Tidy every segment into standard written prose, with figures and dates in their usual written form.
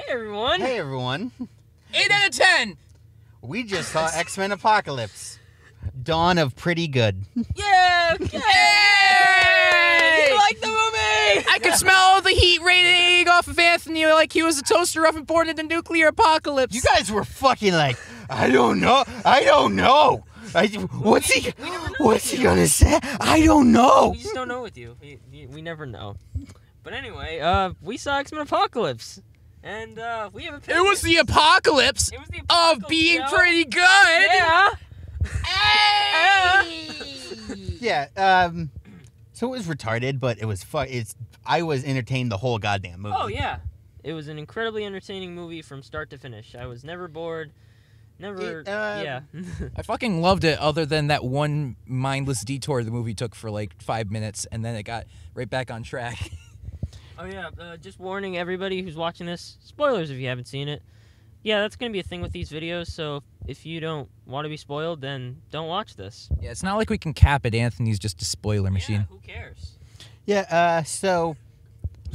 everyone. Hey, everyone. 8 out of 10. We just saw X-Men Apocalypse. Dawn of Pretty Good. Yeah! Yay! You like the movie? I can smell the heat radiating off of Anthony like he was a toaster oven born in the nuclear apocalypse. You guys were fucking like, I don't know. What's he gonna say? I don't know. We just don't know with you. We never know. But anyway, we saw X-Men Apocalypse. And we have opinions. It was the apocalypse, of being pretty good. Yeah. Hey! Yeah, so it was retarded, but it was I was entertained the whole goddamn movie. Oh, yeah. It was an incredibly entertaining movie from start to finish. I was never bored. Yeah. I fucking loved it, other than that one mindless detour the movie took for like 5 minutes, and then it got right back on track. Oh, yeah, just warning everybody who's watching this, spoilers if you haven't seen it. Yeah, that's going to be a thing with these videos, so if you don't want to be spoiled, then don't watch this. Yeah, it's not like we can cap it. Anthony's just a spoiler machine. Yeah, who cares? Yeah,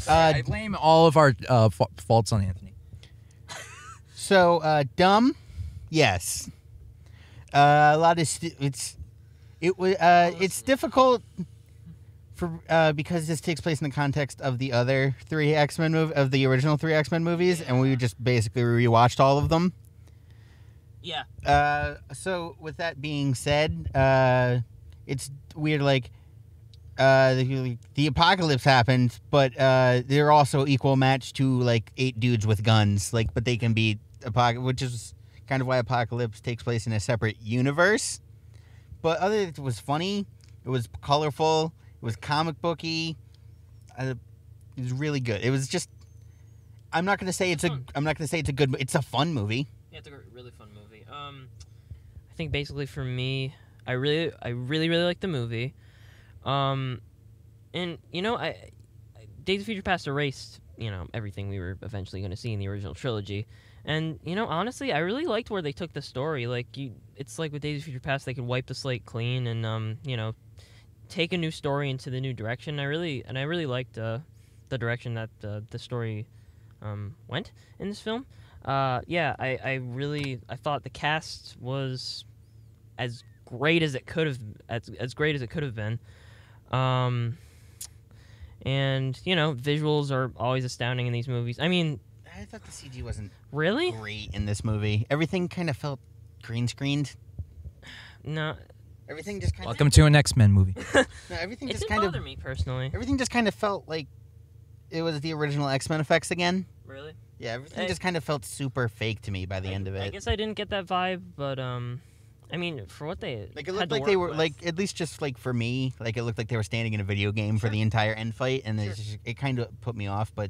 I blame all of our faults on Anthony. So, dumb? Yes. A lot of it's difficult for because this takes place in the context of the other three X-Men the original three X-Men movies, and we just basically rewatched all of them. Yeah. So with that being said, it's weird. Like, the apocalypse happened, but they're also equal match to like 8 dudes with guns. Like, but they can be which is kind of why Apocalypse takes place in a separate universe. But it was funny. It was colorful. It was comic booky. It was really good. It was just. I'm not gonna say it's a good. It's a fun movie. Yeah, it's a really fun movie. I think basically for me, I really like the movie. And you know, Days of Future Past erased everything we were eventually going to see in the original trilogy. And honestly, I really liked where they took the story. Like it's like with Days of Future Past, they could wipe the slate clean and take a new story into the new direction. I really liked the direction that the story went in this film. I thought the cast was as great as it could have been. And visuals are always astounding in these movies. I mean, I thought the CG wasn't really great in this movie. Everything kind of felt green screened. No. Everything just kind Welcome to an X-Men movie. No, everything it just didn't kind bother me personally. Everything just kind of felt like it was the original X-Men effects again. Really? Yeah, everything just kind of felt super fake to me by the end of it. I guess I didn't get that vibe, but I mean, for what they like, it looked like they were with. like, at least just like for me, like it looked like they were standing in a video game for the entire end fight, and it kind of put me off. But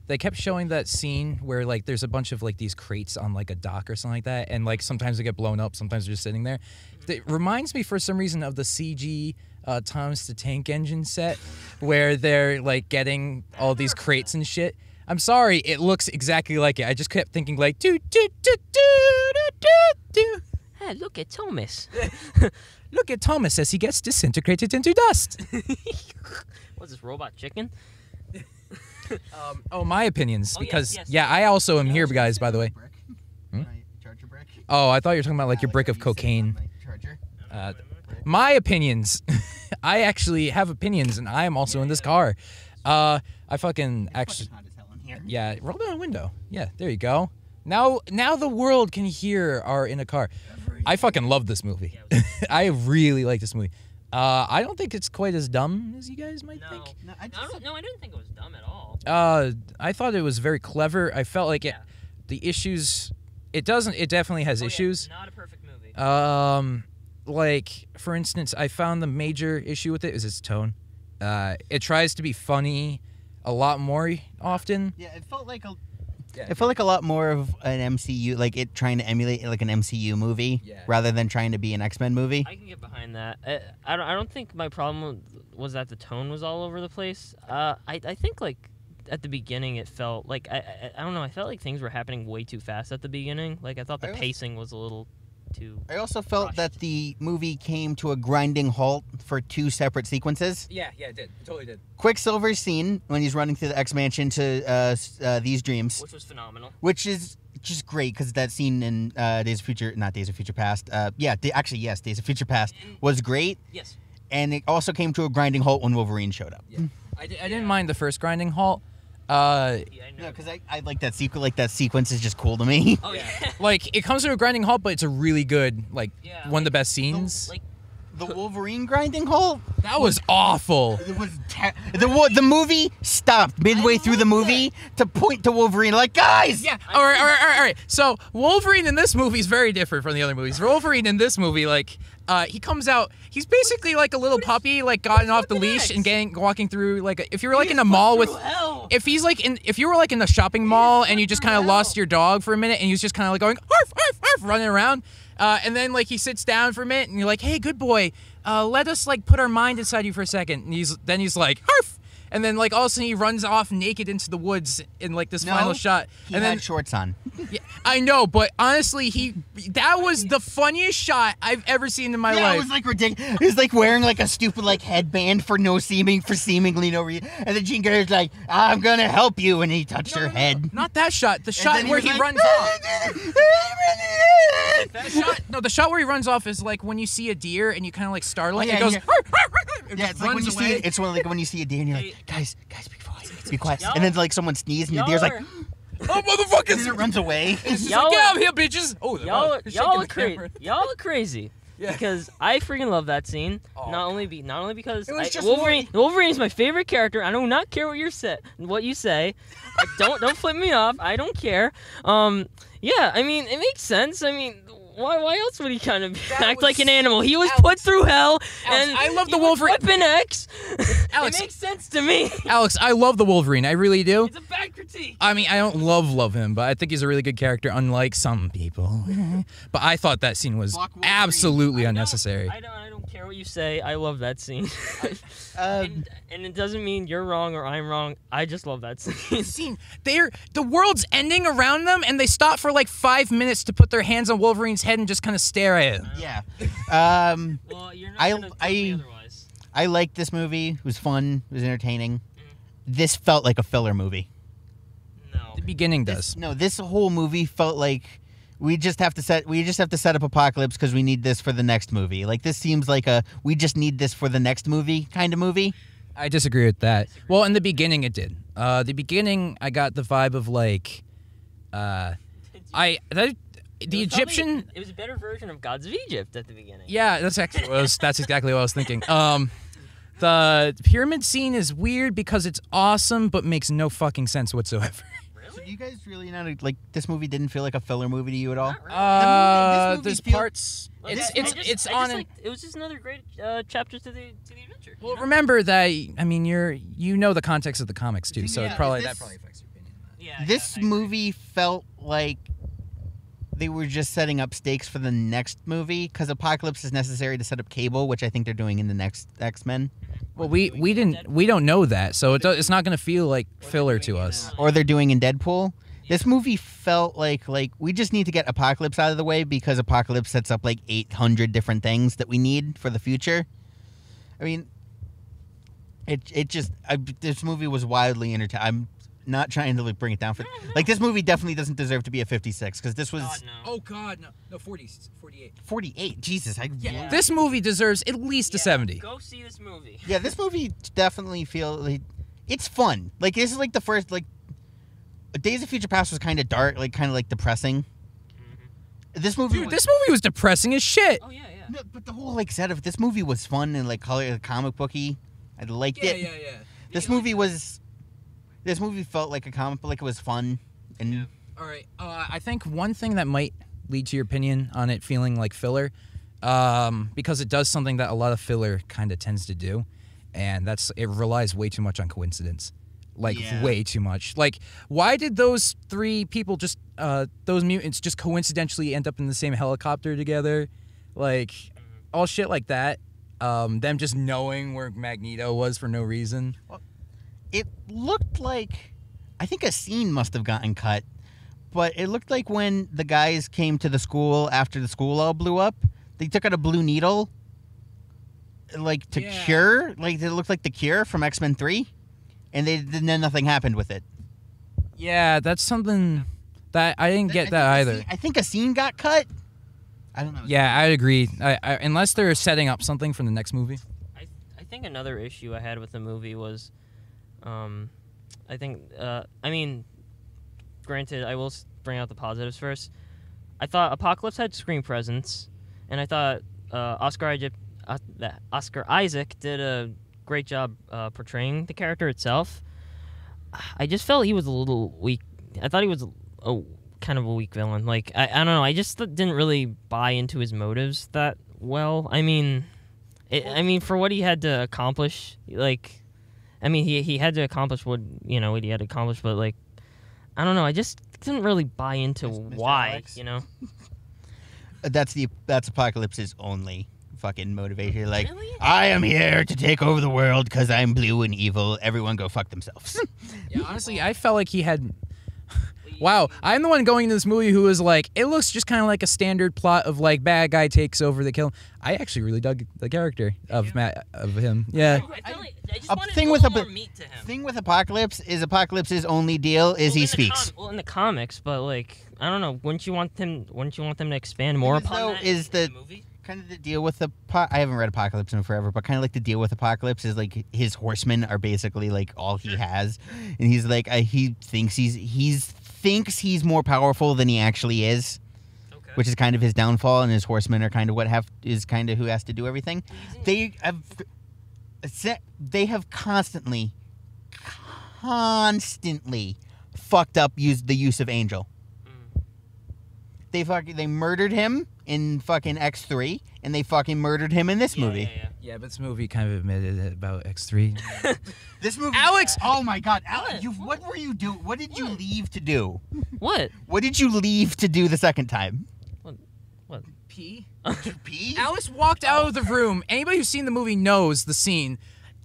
they kept showing that scene where like there's a bunch of like these crates on like a dock or something like that, and like sometimes they get blown up, sometimes they're just sitting there. It reminds me for some reason of the CG Thomas the Tank Engine set where they're like getting all these crates and shit. I'm sorry, it looks exactly like it. I just kept thinking like do do do do do do do. Hey, look at Thomas. Look at Thomas as he gets disintegrated into dust. What's this, robot chicken? My opinions, because yes. I also am here, guys. By the way. Charger brick? Oh, I thought you were talking about like your brick of cocaine. My opinions. I actually have opinions, and I am also in this car. I fucking actually. Yeah, roll down a window. Yeah, there you go. Now the world can hear our in a car. I fucking love this movie. I really like this movie. I don't think it's quite as dumb as you guys might think. No, I didn't think it was dumb at all. I thought it was very clever. I felt like the issues. It definitely has issues. Not a perfect movie. Like for instance, I found the major issue with it is its tone. It tries to be funny a lot more often. Yeah, it felt like a lot more of an MCU, like it trying to emulate like an MCU movie rather than trying to be an X-Men movie. I can get behind that. I don't think my problem was that the tone was all over the place. I think like at the beginning it felt like I don't know. I felt like things were happening way too fast at the beginning. Like I thought the pacing was a little too. I also felt rushed. that the movie came to a grinding halt for 2 separate sequences. Yeah, it did. It totally did. Quicksilver's scene when he's running through the X Mansion to these dreams, Which was phenomenal. which is just great because that scene in Days of Future Past. Days of Future Past was great, Yes. and it also came to a grinding halt when Wolverine showed up. Yeah. I didn't mind the first grinding halt. Yeah, I know. No, because I like that sequence. Like that sequence is just cool to me. Oh, yeah. Like, it comes to a grinding halt, but it's a really good, like, Yeah, one of the best scenes. Like, The Wolverine grinding halt. That was awful. It was the movie stopped midway through the movie to point to Wolverine, like, guys. Yeah. All right. So Wolverine in this movie is very different from the other movies. Wolverine in this movie, like, he comes out. He's basically like a little puppy, like gotten off the leash and walking through. Like, if you were like in a mall with, if you were like in a shopping mall and you just kind of lost your dog for a minute and he was just kind of like going arf arf arf running around. And then, like, he sits down for a minute, and you're like, "Hey, good boy, let us, like, put our mind inside you for a second." And he's like, "Harf!" And then, like, all of a sudden, he runs off naked into the woods in, like, this final shot. He And had then, shorts on. yeah, I know, but honestly, that was the funniest shot I've ever seen in my Yeah, life. it was like ridiculous. He was like wearing like a stupid like headband for seemingly no reason. And then Jean Grey's like, "I'm gonna help you," and he touched her head. Not that shot. The shot then where was he like, runs off. The shot where he runs off is like when you see a deer and you kind of like startle it. Oh, yeah, It goes. yeah. It Yeah, just it's like when you runs see away. it's when, like when you see a deer and you're like, guys, be quiet. Y'all- And then like someone sneezes and the y'all deer's like, are- Oh, and then motherfuckers! it runs away. It's just Y'all like, get are- out here, bitches! Oh, Y'all you're shaking are the crazy. camera. Y'all are crazy. Yeah. Because I freaking love that scene. Oh, Not only because It was just Wolverine is my favorite character. I do not care what you say. Don't flip me off. I don't care. Yeah, I mean it makes sense. I mean, why else would he kind of act like an animal? He was put through hell, and I love the he was Wolverine. Weapon X. Alex- It makes sense to me. Alex, I love the Wolverine. I really do. It's a bad critique. I mean, I don't love him, but I think he's a really good character, unlike some people. But I thought that scene was Fuck Wolverine. absolutely unnecessary. I don't care what you say. I love that scene. Um, and it doesn't mean you're wrong or I'm wrong. I just love that scene. The world's ending around them, and they stop for like 5 minutes to put their hands on Wolverine's head and just kind of stare at him. yeah. Well, you're not I- gonna tell me I- otherwise. I liked this movie. It was fun. It was entertaining. This felt like a filler movie. No. The beginning does. This whole movie felt like we just have to set up Apocalypse because we need this for the next movie. Like this seems like we just need this for the next movie kind of movie. I disagree with that. Well, in the beginning, it did. The beginning, I got the vibe of like, the Egyptian. It was a better version of Gods of Egypt at the beginning. Yeah, that's exactly what I was thinking. The pyramid scene is weird because it's awesome, but makes no fucking sense whatsoever. So do you guys really not like this movie? Didn't feel like a filler movie to you at all? Not really. This movie There's feels- parts. Like, It's I on. just it was just another great chapter to the adventure. Well, remember that. I mean, you know the context of the comics too, so Yeah, that probably this- affects your opinion. Yeah. This movie felt like they were just setting up stakes for the next movie because Apocalypse is necessary to set up Cable, which I think they're doing in the next X-Men. Well, we don't know that, so it's not going to feel like filler to us. Or they're doing in Deadpool. This movie felt like we just need to get Apocalypse out of the way because Apocalypse sets up like 800 different things that we need for the future. I mean, this movie was wildly entertaining. I'm not trying to like bring it down for like this movie definitely doesn't deserve to be a 56 because this was God, no. Oh God, no, 48. 48. Jesus, Yeah. This movie deserves at least a 70. Go see this movie. Yeah, this movie definitely feels like it's fun. Like this is like the first like Days of Future Past was kind of dark, like kind of like depressing. This movie, Dude, this movie was depressing as shit. Oh yeah. no, but the whole like set of this movie was fun and like comic booky. I liked it. yeah. This movie felt like a comic book, like it was fun and All right. I think one thing that might lead to your opinion on it feeling like filler, because it does something that a lot of filler kind of tends to do, and it relies way too much on coincidence. Like, Yeah. way too much. Like, why did those three people those mutants just coincidentally end up in the same helicopter together? Like, all shit like that. Them just knowing where Magneto was for no reason. it looked like I think a scene must have gotten cut, But it looked like when the guys came to the school after the school all blew up, they took out a blue needle, like to cure, like it looked like the cure from X-Men 3, and then nothing happened with it. Yeah, that's something that I didn't get that either. I think a scene got cut. I don't know. Yeah, I'd agree. Unless they're setting up something for the next movie. I think another issue I had with the movie was, I mean, granted, I will bring out the positives first. I thought Apocalypse had screen presence, and I thought Oscar Isaac did a great job portraying the character itself. I just felt he was a little weak. I thought he was kind of a weak villain. Like, I don't know. I just didn't really buy into his motives that well. I mean, for what he had to accomplish, like, I mean, he had to accomplish what he had to accomplish, but like, I don't know. I just didn't really buy into why, Alex? you know. That's Apocalypse's only fucking motivation. Like, Really? I am here to take over the world because I'm blue and evil. Everyone go fuck themselves. Yeah, honestly, I felt like he had... Wow, I'm the one going into this movie who was like, it looks just kind of like a standard plot of like bad guy takes over the kill. I actually really dug the character of him. Yeah. I feel like I just A wanted thing a with little a more meat to him. thing with Apocalypse's only deal is he speaks. In the comics, but like, I don't know. Wouldn't you want them to expand more Because, upon though, that is in the movie? kind of the deal with I haven't read Apocalypse in forever, but kind of like the deal with Apocalypse is like his horsemen are basically like all he has, and he's like he thinks he's more powerful than he actually is, Okay. which is kind of his downfall, and his horsemen are kind of who has to do everything. They have constantly fucked up the use of Angel. They murdered him in fucking X3, and they fucking murdered him in this movie. Yeah, but this movie kind of admitted it about X3. This movie, Alex! Oh my God, Alex! What? What were you doing? What did you leave to do? What? What did you leave to do the second time? What? Pee? Did you pee? Alex walked out of the room. Anybody who's seen the movie knows the scene.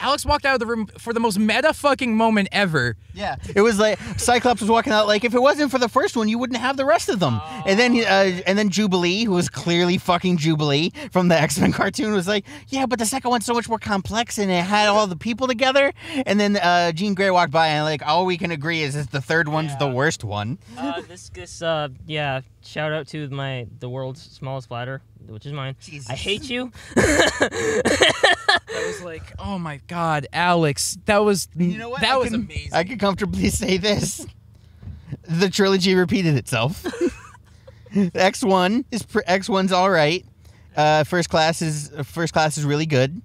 Alex walked out of the room for the most meta fucking moment ever. Yeah, it was like Cyclops was walking out like, if it wasn't for the first one, you wouldn't have the rest of them. And then Jubilee, who was clearly fucking Jubilee from the X-Men cartoon, was like, yeah, but the second one's so much more complex and it had all the people together. And then Jean Grey walked by and like, all we can agree is that the third one's the worst one. Shout out to the world's smallest bladder, which is mine. Jesus. I hate you. I was like, oh my God, Alex, that was You know what? that was amazing. I can comfortably say this: the trilogy repeated itself. X1's all right. First Class is really good.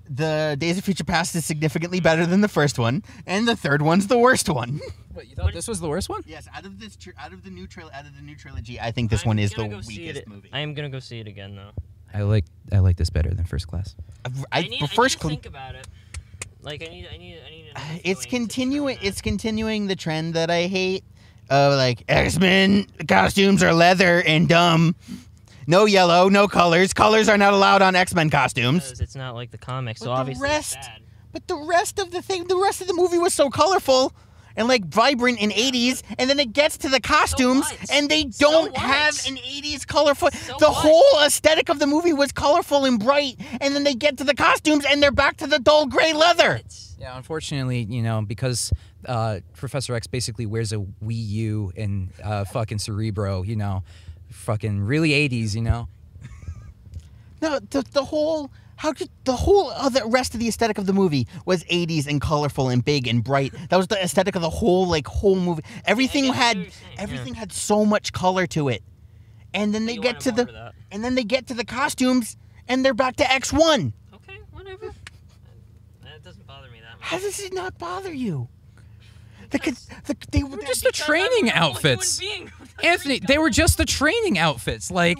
The Days of Future Past is significantly better than the first one, and the third one's the worst one. What, you thought this was the worst one? Yes, out of the new trilogy, I think this one is the weakest movie. I am gonna go see it again though. I like this better than First Class. I need to think about it. Like I need to It's continuing the trend that I hate. Like X-Men costumes are leather and dumb. No yellow, no colors. Colors are not allowed on X-Men costumes. because it's not like the comics, so But the obviously rest- it's bad. But the rest of the movie was so colorful and like vibrant in 80s, and then it gets to the costumes what? and they So don't what? have an 80s colorful. So The what? whole aesthetic of the movie was colorful and bright, and then they get to the costumes and they're back to the dull gray leather. Yeah, unfortunately, because Professor X basically wears a Wii U and fucking Cerebro, fucking really 80s, No, the whole other rest of the aesthetic of the movie was 80s and colorful and big and bright. That was the aesthetic of the whole movie. Everything I get what had you're saying, had so much color to it. And then they You get to wanted more of that. the costumes and they're back to X1. Okay, whatever. That doesn't bother me that much. How does it not bother you? They were just the training outfits. Anthony, they were just the training outfits. Like,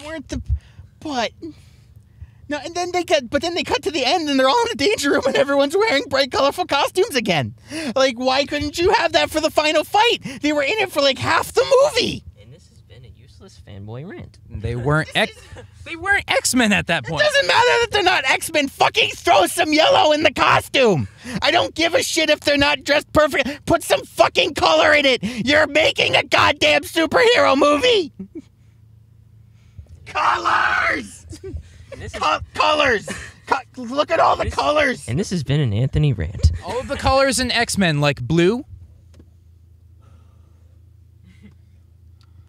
No, and then they cut to the end and they're all in the danger room and everyone's wearing bright, colorful costumes again. Like, why couldn't you have that for the final fight? They were in it for like half the movie. And this has been a useless useless fanboy rant. They weren't they weren't X-Men at that point. It doesn't matter that they're not X-Men. Fucking throw some yellow in the costume. I don't give a shit if they're not dressed perfect. Put some fucking color in it. You're making a goddamn superhero movie. Colors. Colors. Look at all the colors. And this has been an Anthony rant. All of the colors in X-Men, like blue.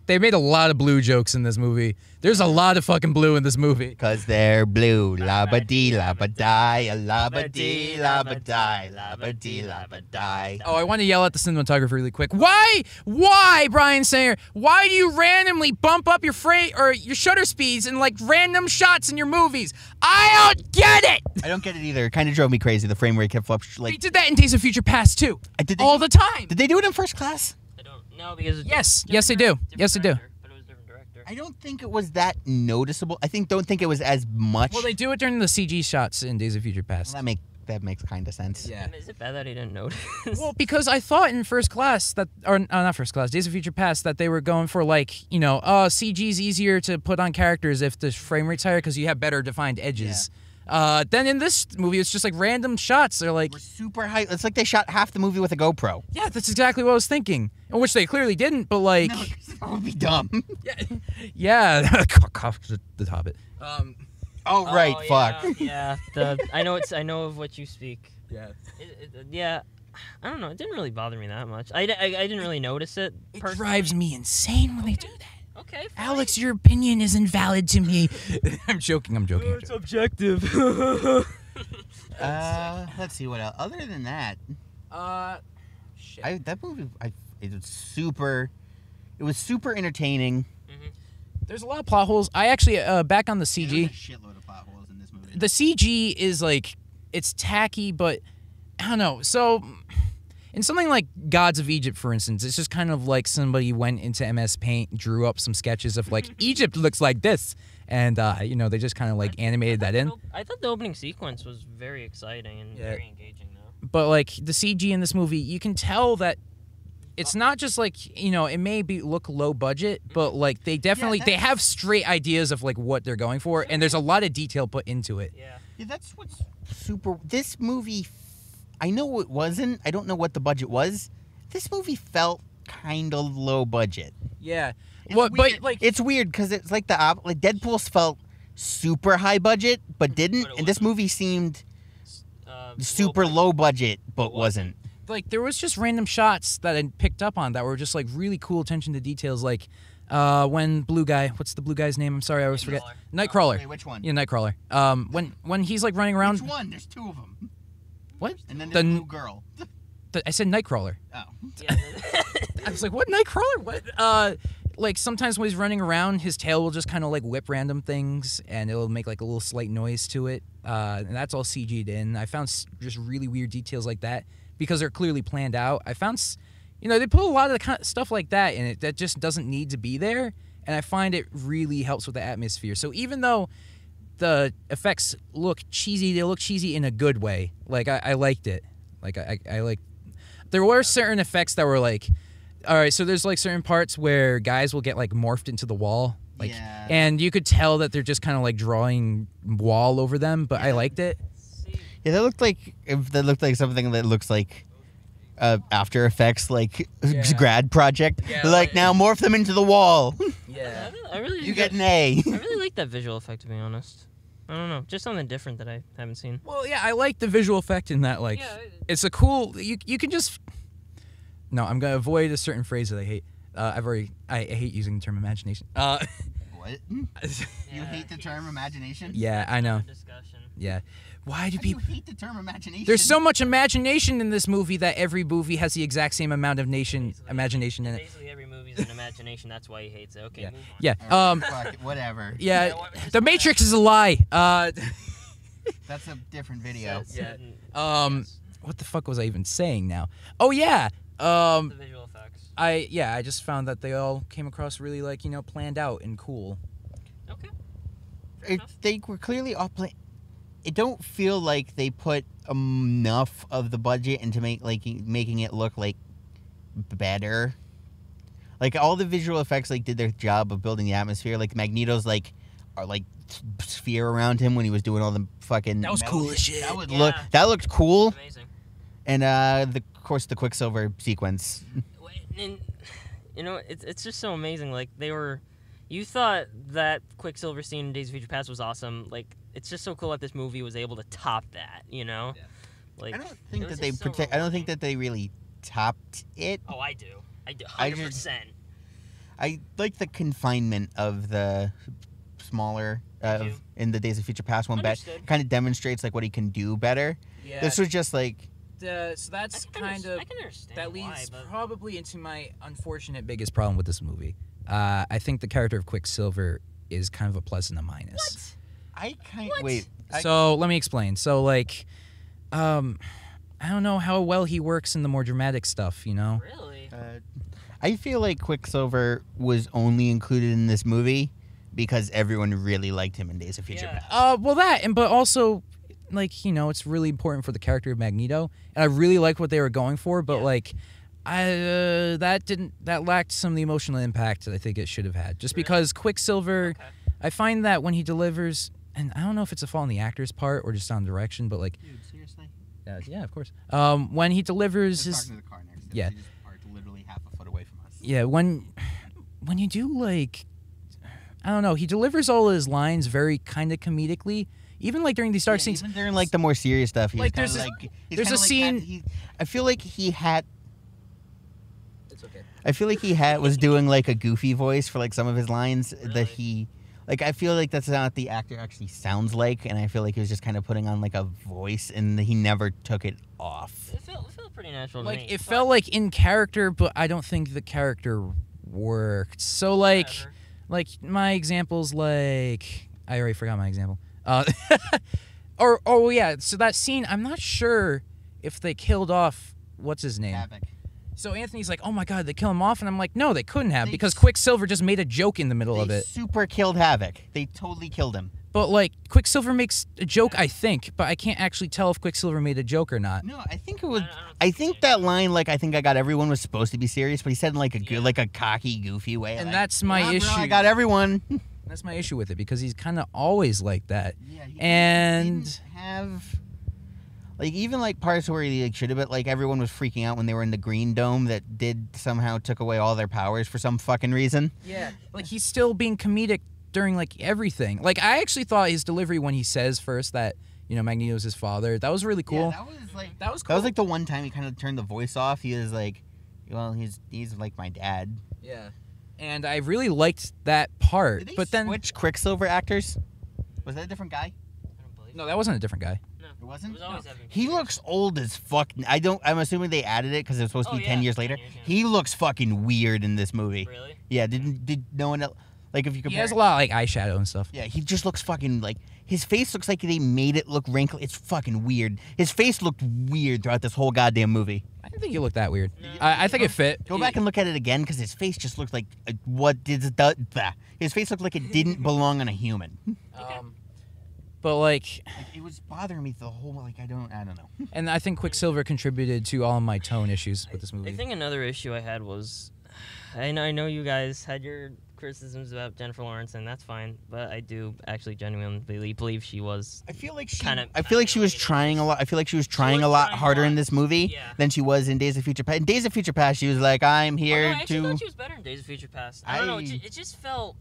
They made a lot of blue jokes in this movie. There's a lot of fucking blue in this movie. Because they're blue. La-ba-dee, la-ba-die, la-ba-dee, la-ba-die, la-ba-dee, la-ba-die. Oh, I want to yell at the cinematographer really quick. Why, Brian Singer? Why do you randomly bump up your your shutter speeds in like random shots in your movies? I don't get it. I don't get it either. It kind of drove me crazy. The frame rate kept fluctuating. They did that in Days of Future Past too. All the time. Did they do it in First Class? No, because it's Yes, they do. Yes, they do. But it was a different director. I don't think it was that noticeable. Don't think it was as much. Well, they do it during the CG shots in Days of Future Past. Well, that makes kind of sense. Yeah. Is it bad that he didn't notice? Well, because I thought in First Class not First Class, Days of Future Past, that they were going for like, CG's easier to put on characters if the frame rate's higher because you have better defined edges. Then in this movie, it's just like random shots. They're like... We're super high. It's like they shot half the movie with a GoPro. Yeah, that's exactly what I was thinking. Which they clearly didn't, but like... No, that would be dumb. Yeah. Cough to the top it. Right, fuck. Yeah. I know of what you speak. Yeah. Yeah. I don't know. It didn't really bother me that much. I didn't really notice it. It drives me insane when they do that. Okay, fine. Alex, your opinion is invalid to me. I'm joking. It's objective. Let's see what else. Other than that, shit. that movie, it was super entertaining. There's a lot of plot holes. I actually back on the CG. There's a shitload of plot holes in this movie. The CG is like it's tacky, but I don't know. So. In something like Gods of Egypt, for instance, it's just kind of like somebody went into MS Paint, drew up some sketches of like Egypt looks like this, and they just kind of like animated that in. I thought the opening sequence was very exciting and very engaging, though. But like the CG in this movie, you can tell that it's not just like it may look low budget, but like they definitely they have straight ideas of like what they're going for, and there's a lot of detail put into it. Yeah, that's what's super. This movie. I know it wasn't. I don't know what the budget was. This movie felt kind of low budget. Yeah. But like it's weird because it's like like Deadpool's felt super high budget but didn't, and this movie seemed super low budget but wasn't. Like there was just random shots that I picked up on that were just like really cool attention to details. Like when blue guy, what's the blue guy's name? I'm sorry, I always forget. Nightcrawler. Wait, which one? Yeah, Nightcrawler. When he's like running around. Which one? There's two of them. What? And then there's the blue girl. I said Nightcrawler. Oh. I was like, what Nightcrawler? What? Like sometimes when he's running around, his tail will just kind of like whip random things, and it'll make like a little slight noise to it. And that's all CG'd in. I found just really weird details like that because they're clearly planned out. I found, they put a lot of the kind of stuff like that in it that just doesn't need to be there, and I find it really helps with the atmosphere. So even though the effects look cheesy, they look cheesy in a good way. Like I liked it. Like I like. There were certain effects that were like, all right. So there's like certain parts where guys will get like morphed into the wall, like, and you could tell that they're just kind of like drawing wall over them. But I liked it. Yeah, that looked like something that looks like After Effects, like grad project. Yeah, like now morph them into the wall. Yeah, I really you get an A. I really like that visual effect, to be honest. I don't know, just something different that I haven't seen. Well, yeah, I like the visual effect in that. Like, it's a cool. You can just. No, I'm gonna avoid a certain phrase that I hate. I hate using the term imagination. What? You hate the term imagination? Yeah, I know. Discussion. Yeah. Why do people hate the term imagination? There's so much imagination in this movie that every movie has the exact same amount of imagination in it. Basically, every movie's an imagination. That's why he hates it. Okay, move on. Yeah. Fuck it, whatever. Yeah. The Matrix is a lie. That's a different video. What the fuck was I even saying now? Oh yeah. The visual effects. I just found that they all came across really like planned out and cool. Okay. They were clearly all planned. It don't feel like they put enough of the budget into making it look like better. Like all the visual effects like did their job of building the atmosphere. Like Magneto's like sphere around him when he was doing all the fucking. That was cool as shit. That looked cool. Amazing. And of course the Quicksilver sequence. And you know, it's just so amazing. Like you thought that Quicksilver scene in Days of Future Past was awesome. Like it's just so cool that this movie was able to top that. You know, like I don't think that they I don't think that they really topped it. Oh, I do. 100%. I like the confinement of the smaller in the Days of Future Past one. Kind of demonstrates like what he can do better. Yeah. This was just like. So that's kind of that leads why, but... probably into my unfortunate biggest problem with this movie. I think the character of Quicksilver is kind of a plus and a minus. What? So let me explain. So like, I don't know how well he works in the more dramatic stuff. You know. Really. I feel like Quicksilver was only included in this movie because everyone really liked him in Days of Future Past. Well, but also, like, you know, it's really important for the character of Magneto, and I really liked what they were going for, but like, that lacked some of the emotional impact that I think it should have had. Just because Quicksilver, I find that when he delivers, and I don't know if it's a fault on the actor's part or just on direction, but like, Dude, seriously? Yeah, of course. When he delivers his, to the car next to us. Yeah. He just parked literally half a foot away from us. Yeah, when you do like, I don't know, he delivers all his lines very kind of comedically. Even like during these dark scenes, even during like the more serious stuff, he's like there's a scene. I feel like he had. It's okay. I feel like he was doing like a goofy voice for like some of his lines that he. Like, I feel like that's not what the actor actually sounds like, and I feel like he was just kind of putting on, like, a voice, and he never took it off. It felt pretty natural to like, me. it felt like in character, but I don't think the character worked. So, like, my examples, like... I already forgot my example. Yeah, so that scene, I'm not sure if they killed off... What's his name? Havoc. So Anthony's like, oh my god, they kill him off? And I'm like, no, they couldn't have, because Quicksilver just made a joke in the middle of it. They super killed Havoc. They totally killed him. But, like, Quicksilver makes a joke, I think, but I can't actually tell if Quicksilver made a joke or not. No, I think it was... I think that line, like, I think I got everyone was supposed to be serious, but he said in, like, a cocky, goofy way. And like, that's my issue. Bro, I got everyone. That's my issue with it, because he's kind of always like that. Yeah, he didn't have... Like, even, like, parts where he like, should have been, like, everyone was freaking out when they were in the Green Dome that somehow took away all their powers for some fucking reason. Yeah. Like, he's still being comedic during, like, everything. Like, I actually thought his delivery when he says first that, you know, Magneto's his father, that was really cool. Yeah, that was cool. That was, like, the one time he kind of turned the voice off. He was like, well, he's like, my dad. Yeah. And I really liked that part. Did they but then switch Quicksilver actors? Was that a different guy? No, that wasn't a different guy. It wasn't? It was always He looks old as fuck. I'm assuming they added it because it was supposed to be 10 years later. 10 years, yeah. He looks fucking weird in this movie. Really? Yeah, did no one else... Like, if you compare... He has a lot of, like, eyeshadow and stuff. Yeah, he just looks fucking, like... His face looks like they made it look wrinkled. It's fucking weird. His face looked weird throughout this whole goddamn movie. I didn't think he looked that weird. No. I think it fit. Go back and look at it again, because his face just looked like... His face looked like it didn't belong on a human. But, like, it was bothering me the whole, like, I don't know. And I think Quicksilver contributed to all of my tone issues with this movie. I think another issue I had was, I know you guys had your criticisms about Jennifer Lawrence, and that's fine, but I do actually genuinely believe she was. I feel like she was trying a lot. I feel like she was trying a lot harder in this movie than she was in Days of Future Past. In Days of Future Past, she was like, I'm here I actually to... thought she was better in Days of Future Past. I don't know. It just felt...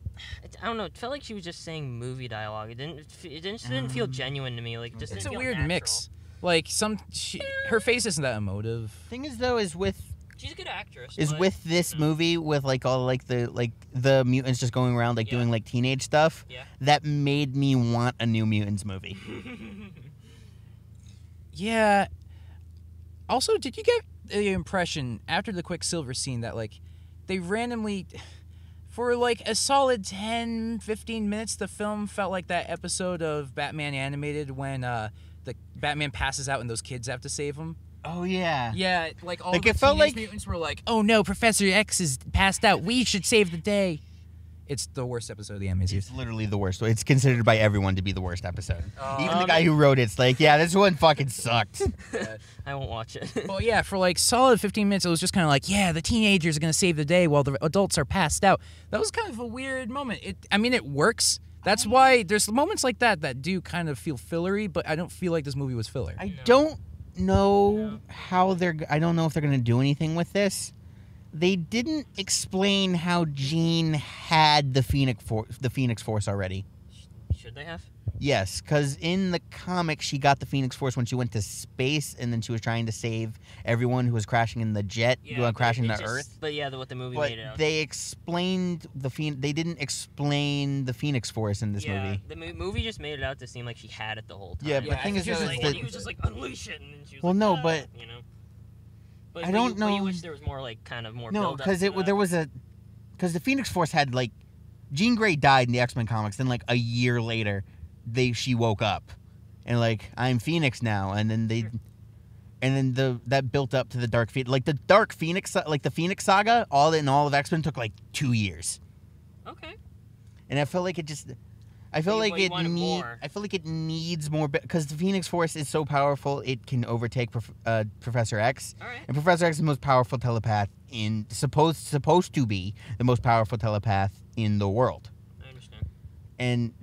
I don't know. It felt like she was just saying movie dialogue. It didn't feel genuine to me. Like, it just it's didn't a feel weird natural. mix. Like, her face isn't that emotive. Thing is, though, She's a good actress. with this movie, with like all like the mutants just going around like doing like teenage stuff, that made me want a New Mutants movie. Yeah. Also, did you get the impression after the Quicksilver scene that like they randomly, for like a solid 10-15 minutes, the film felt like that episode of Batman Animated when the Batman passes out and those kids have to save him? Oh yeah. Yeah, like all like the it felt teenage like mutants were like, "Oh no, Professor X is passed out. We should save the day." It's the worst episode of the animated series. It's literally the worst. It's considered by everyone to be the worst episode. Even the guy who wrote it's like, yeah, this one fucking sucked. I won't watch it. Well, yeah, for like solid 15 minutes, it was just kind of like, yeah, the teenagers are going to save the day while the adults are passed out. That was kind of a weird moment. It works. That's why there's moments like that do kind of feel fillery, but I don't feel like this movie was filler. I don't know I don't know if they're going to do anything with this. They didn't explain how Jean had the Phoenix Force already. Should they have? Yes, because in the comic, she got the Phoenix Force when she went to space, and then she was trying to save everyone who was crashing in the jet, crashing the Earth. But yeah, what the movie But made it out. they explained they didn't explain the Phoenix Force in this movie. The movie just made it out to seem like she had it the whole time. Yeah, but the thing is, he was that just like, unleash it, and then she was Well, like, no, "Ah," but you know. I don't know. But you wish there was more more. No, because because the Phoenix Force had Jean Grey died in the X-Men comics. Then a year later, she woke up, and I'm Phoenix now, and then that built up to the Dark Phoenix. The Dark Phoenix, the Phoenix Saga, all of X-Men took 2 years. Okay. And I felt like it just. I feel like it needs more because the Phoenix Force is so powerful it can overtake Professor X. All right. And Professor X is the most powerful telepath supposed to be the most powerful telepath in the world. I understand. And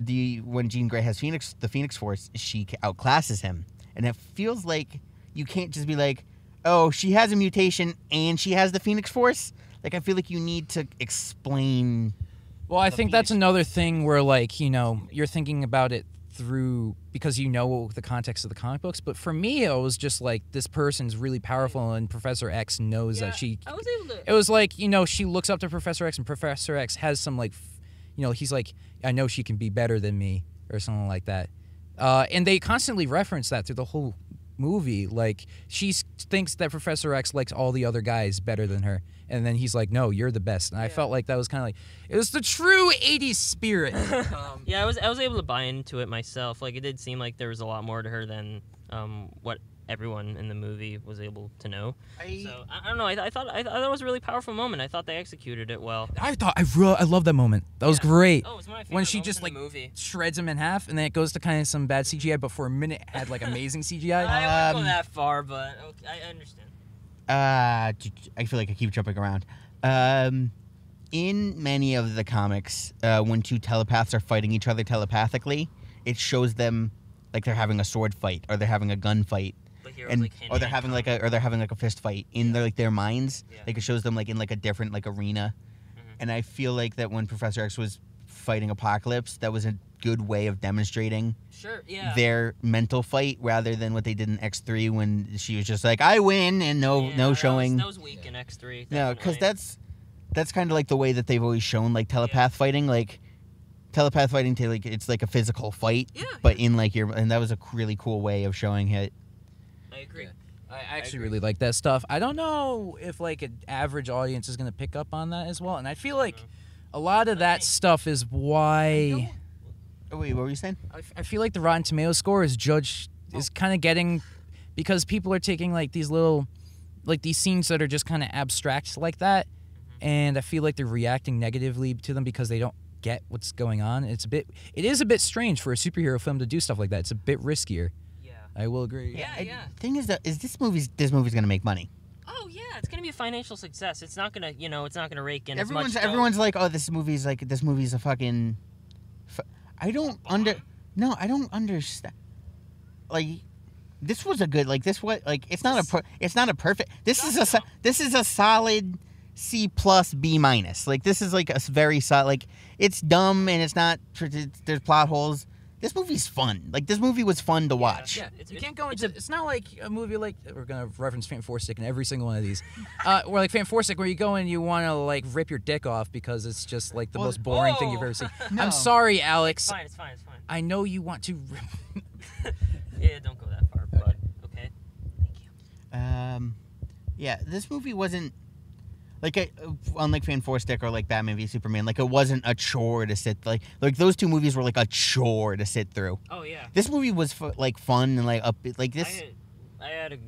when Jean Grey has the Phoenix Force, she outclasses him, and it feels like you can't just be like, oh, she has a mutation and she has the Phoenix Force. I feel like you need to explain. Well, I think that's another thing where, you're thinking about it through because you know the context of the comic books. But for me, it was just this person's really powerful, and Professor X knows that she. I was able to. It was she looks up to Professor X, and Professor X has some he's like, I know she can be better than me, or something like that. And they constantly reference that through the whole movie. She thinks that Professor X likes all the other guys better than her. And then he's like, no, you're the best. And I felt like that was kind of it was the true 80s spirit. Yeah, I was able to buy into it myself. It did seem like there was a lot more to her than what everyone in the movie was able to know. I don't know. I thought it was a really powerful moment. I thought they executed it well. I love that moment. That was great. Oh, it's my favorite when she moment just in the movie. shreds him in half, and then it goes to kind of some bad CGI, but for a minute it had amazing CGI. I wouldn't go that far, but okay, I understand. I feel like I keep jumping around. In many of the comics, when two telepaths are fighting each other telepathically, it shows them they're having a sword fight or they're having a gun fight, or they're having a fist fight in their minds. Yeah. It shows them in a different arena. Mm-hmm. And I feel like that when Professor X was fighting Apocalypse, that was a good way of demonstrating their mental fight rather than what they did in X3 when she was just I win and no showing. That was weak in X3. No, because that's kind of the way that they've always shown telepath fighting. Telepath fighting to it's a physical fight, but in and that was a really cool way of showing it. I agree. I actually really like that stuff. I don't know if an average audience is going to pick up on that as well, and I feel like a lot of that stuff is why. Oh, wait, what were you saying? I feel like the Rotten Tomatoes score is kind of getting because people are taking these little these scenes that are just kind of abstract like that, and I feel like they're reacting negatively to them because they don't get what's going on. It is a bit strange for a superhero film to do stuff like that. It's a bit riskier. Yeah. I will agree. Yeah. Thing is this movie's gonna make money. Oh yeah, it's gonna be a financial success. It's not gonna, it's not gonna rake in Everyone's as much. Everyone's like, oh, this movie's a fucking. I don't understand. This was a good it's not a perfect. This is a solid C plus B minus. This is a very solid. It's dumb and it's not. There's plot holes. This movie's fun. This movie was fun to watch. Yeah, you can't go into. It's not like a movie we're gonna reference Fan4stick in every single one of these. Or Fan4stick where you go and you want to rip your dick off because it's just the most boring thing you've ever seen. No. I'm sorry, Alex. It's fine. I know you want to. Yeah, don't go that far, bud. Okay. Thank you. Yeah, this movie wasn't unlike Fan4stick or Batman v Superman. It wasn't a chore to sit those two movies were a chore to sit through. Oh yeah. This movie was fun and upbeat. This. I had a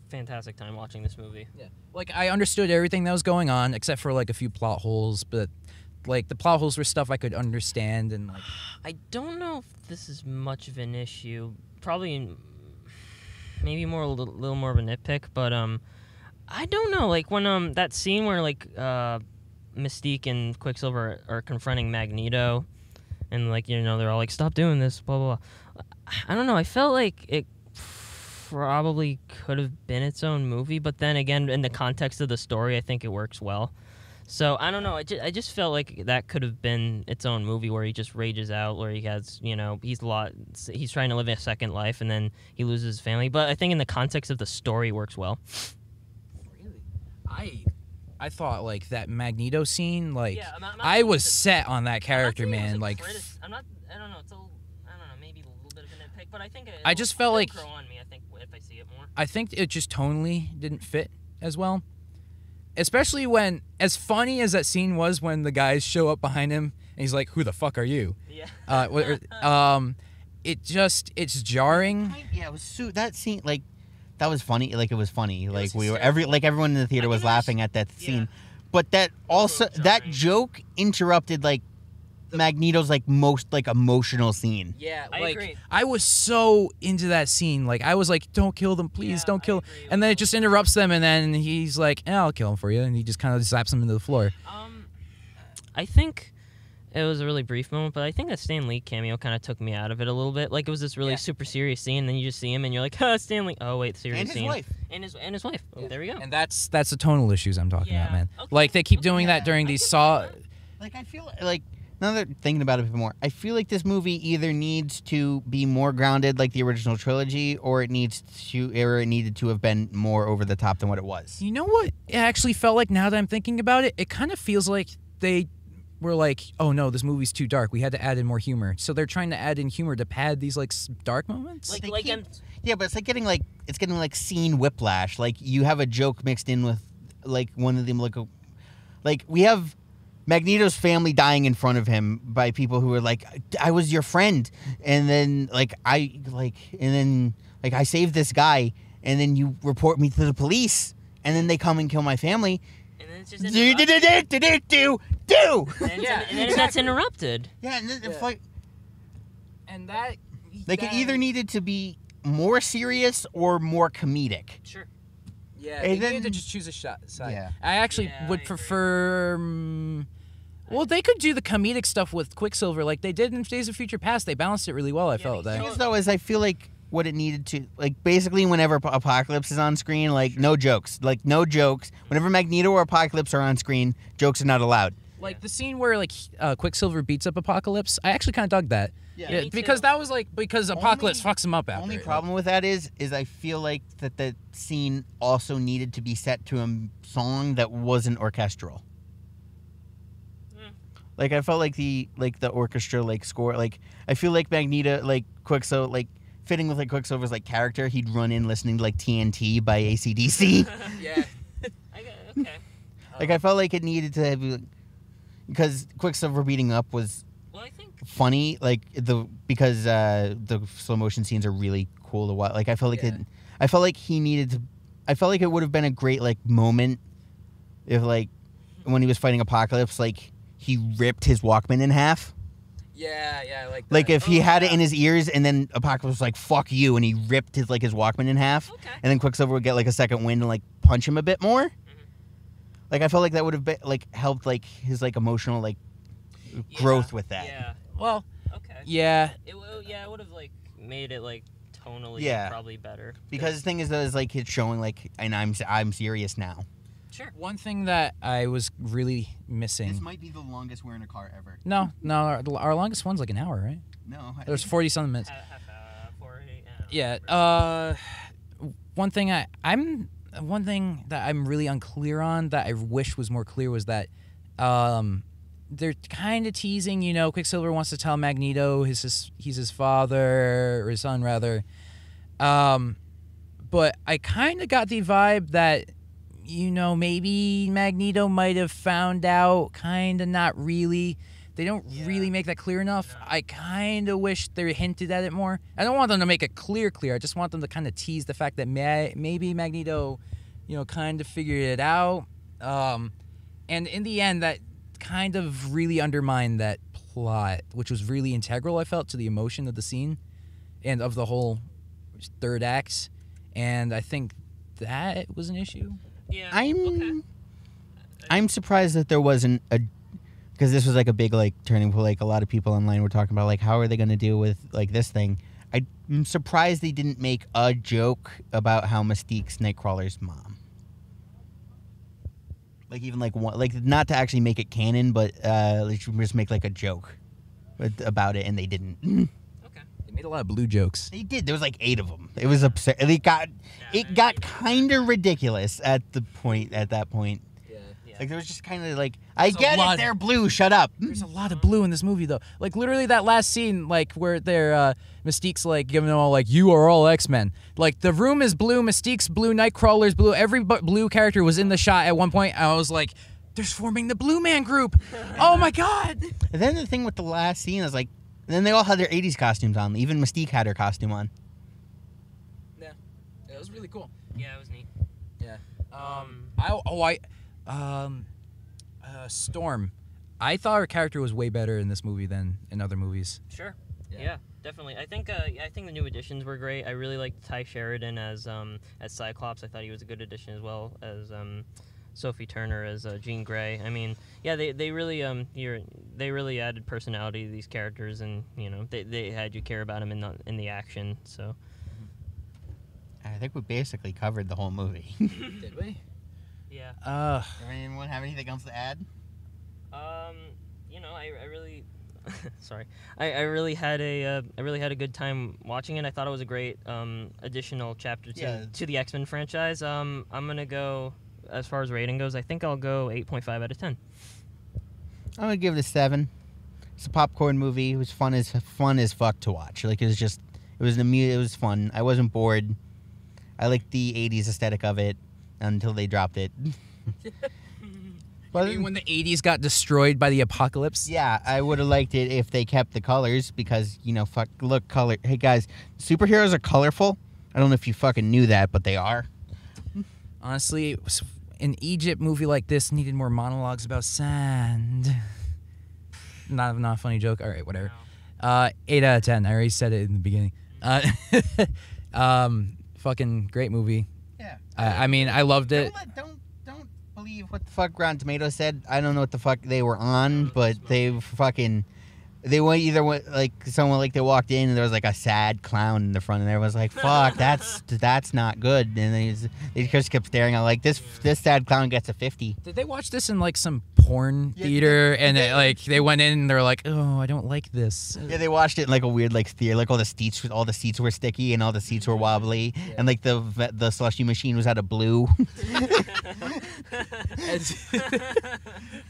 fantastic time watching this movie. Yeah. I understood everything that was going on except for a few plot holes, but Like the plot holes were stuff I could understand, and like I don't know if this is much of an issue. Probably, maybe more a little more of a nitpick, but I don't know. Like when that scene where like Mystique and Quicksilver are confronting Magneto, and like they're all like, "Stop doing this," blah blah blah. I don't know. I felt like it probably could have been its own movie, but then again, in the context of the story, I think it works well. So I don't know. I just felt like that could have been its own movie where he just rages out, where he has he's trying to live a second life and then he loses his family. But I think in the context of the story, it works well. Really, I thought like that Magneto scene, like I'm not I was set on that character, man. Like I'm not. I don't know. I don't know. Maybe a little bit of a nitpick, but I think I just felt like grow on me. I think if I see it more. I think it just tonally didn't fit as well. Especially when, as funny as that scene was when the guys show up behind him and he's like, "Who the fuck are you?" Yeah. It's jarring. Yeah, it was that scene like that was funny. Like it was funny. It like was everyone in the theater was laughing at that scene. But that also that joke interrupted like Magneto's like most like emotional scene. Yeah, I agree. I was so into that scene. Like I was like, "Don't kill them, please, don't kill." And then it just interrupts them, and then he's like, "I'll kill him for you," and he just kind of slaps him into the floor. I think it was a really brief moment, but I think that Stan Lee cameo kind of took me out of it a little bit. Like it was this really super serious scene, and then you just see him, and you're like, "Oh, Stan Lee." Oh wait, serious and scene. his wife. And his wife. Oh, there we go. And that's the tonal issues I'm talking about, man. Okay. Like they keep doing that during these Saw. Like I feel like now that thinking about it a bit more, I feel like this movie either needs to be more grounded like the original trilogy, or it needed to have been more over the top than what it was. You know what it actually felt like now that I'm thinking about it? It kind of feels like they were like, "Oh no, this movie's too dark. We had to add in more humor." So they're trying to add in humor to pad these like dark moments. Yeah, but it's getting like scene whiplash. Like you have a joke mixed in with like one of them like we have Magneto's family dying in front of him by people who are like, "I was your friend," and then I saved this guy, and then you report me to the police, and then they come and kill my family. And then it's just and then it gets interrupted. Yeah, and then it's like, and that like it either needed to be more serious or more comedic. Sure. Yeah, And they then- needed to just choose a side. Yeah. I actually would I prefer. Well, they could do the comedic stuff with Quicksilver like they did in Days of Future Past. They balanced it really well. I felt The that. thing is, though, is I feel like what it needed to, like, basically whenever Apocalypse is on screen, like, no jokes. Like, no jokes. Whenever Magneto or Apocalypse are on screen, jokes are not allowed. Like the scene where like Quicksilver beats up Apocalypse, I actually kind of dug that. Yeah, me because too. that was like because Apocalypse fucks him up after. Only it. problem with that is I feel like that the scene also needed to be set to a song that wasn't orchestral. Like I felt like the orchestra like score, like I feel like Magneto, like Quicksilver, like fitting with like Quicksilver's like character, he'd run in listening to like TNT by AC/DC. Yeah. Okay. Like I felt like it needed to have, because Quicksilver beating up was Well, I think funny, like because the slow motion scenes are really cool to watch. Like I felt like I felt like he needed to. I felt like it would have been a great like moment if like when he was fighting Apocalypse, like he ripped his Walkman in half. Yeah, I like that. Like if he had it in his ears and then Apocalypse was like "fuck you" and he ripped his Walkman in half, and then Quicksilver would get like a second wind and like punch him a bit more. Like I felt like that would have been like helped like his like emotional like growth with that. Yeah. Well, Okay. yeah. It would have like made it like tonally probably better. Because the thing is though is like it's showing like, and I'm serious now. Sure. One thing that I was really missing. might be the longest we're in a car ever. No, our longest one's like an hour, right? No, There's 40-something minutes. Yeah. Yeah. One thing that I'm really unclear on that I wish was more clear was that they're kind of teasing, Quicksilver wants to tell Magneto he's his father, or his son rather. But I kind of got the vibe that maybe Magneto might have found out, kind of not really. They don't really make that clear enough. No. I kind of wish they hinted at it more. I don't want them to make it clear. I just want them to kind of tease the fact that maybe Magneto, kind of figured it out. And in the end, that kind of really undermined that plot, which was really integral, I felt, to the emotion of the scene and of the whole third act. And I think that was an issue. Yeah. I'm surprised that there wasn't a, because this was like a big like turning point. Like a lot of people online were talking about like how are they going to deal with like this thing. I'm surprised they didn't make a joke about how Mystique's Nightcrawler's mom. Like even like one, like not to actually make it canon, but just make like a joke about it, and they didn't. Okay. They made a lot of blue jokes. They did. There was like 8 of them. It was absurd. It got kind of ridiculous at that point. Yeah. Like there was just kind of like, There's I get it, they're blue. Shut up. There's a lot of blue in this movie, though. Like literally that last scene, like where they're Mystique's like giving them all like, "You are all X-Men." Like the room is blue, Mystique's blue, Nightcrawler's blue. Every blue character was in the shot at one point. I was like, "They're forming the Blue Man Group." Oh my god! And then the thing with the last scene is like, and then they all had their 80s costumes on. Even Mystique had her costume on. Yeah, it was really cool. Yeah, it was neat. Yeah. Storm. I thought her character was way better in this movie than in other movies. Sure. Yeah, definitely. I think the new additions were great. I really liked Ty Sheridan as Cyclops. I thought he was a good addition, as well as Sophie Turner as Jean Grey. I mean, yeah, they really they really added personality to these characters, and they had you care about them in the action. So I think we basically covered the whole movie. Did we? yeah. Anyone have anything else to add? I really sorry. I really had a good time watching it. I thought it was a great additional chapter to the X-Men franchise. I'm gonna go, as far as rating goes, I think I'll go 8.5 out of 10. I'm gonna give it a 7. It's a popcorn movie. It was fun as fuck to watch. Like it was fun. I wasn't bored. I liked the 80s aesthetic of it until they dropped it. But when the 80s got destroyed by the apocalypse? Yeah, I would have liked it if they kept the colors because, look, color. Hey, guys, superheroes are colorful. I don't know if you fucking knew that, but they are. Honestly, an Egypt movie like this needed more monologues about sand. Not a funny joke. All right, whatever. 8 out of 10. I already said it in the beginning. Fucking great movie. Yeah. I mean, I loved it. Don't believe what the fuck Rotten Tomatoes said. I don't know what the fuck they were on, but they went either like someone like they walked in and there was like a sad clown in the front and everyone's like, fuck, that's not good. And they just kept staring at like this sad clown gets a 50. Did they watch this in like some porn theater they went in and they're like, oh, I don't like this? Yeah, they watched it in like a weird like theater, like all the seats were sticky and all the seats were wobbly, and like the slushy machine was out of blue.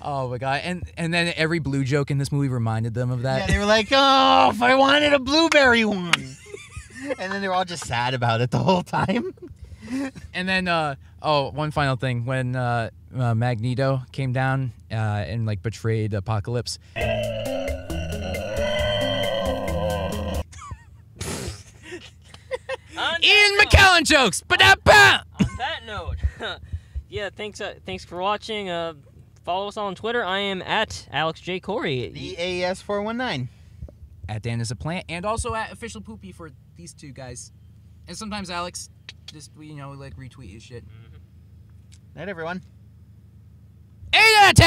Oh my god! And then every blue joke in this movie reminded them of that. Yeah, they were like, "Oh, if I wanted a blueberry one," and then they were all just sad about it the whole time. And then, one final thing: when Magneto came down and like betrayed Apocalypse. Ian McKellen jokes. Ba-da-ba! On that note, yeah, thanks for watching. Follow us on Twitter. I am at Alex J. Corey. The AES 419. At Dan is a plant, and also at Official Poopie for these two guys. And sometimes Alex, just like retweet his shit. Night, everyone. 8 out of 10!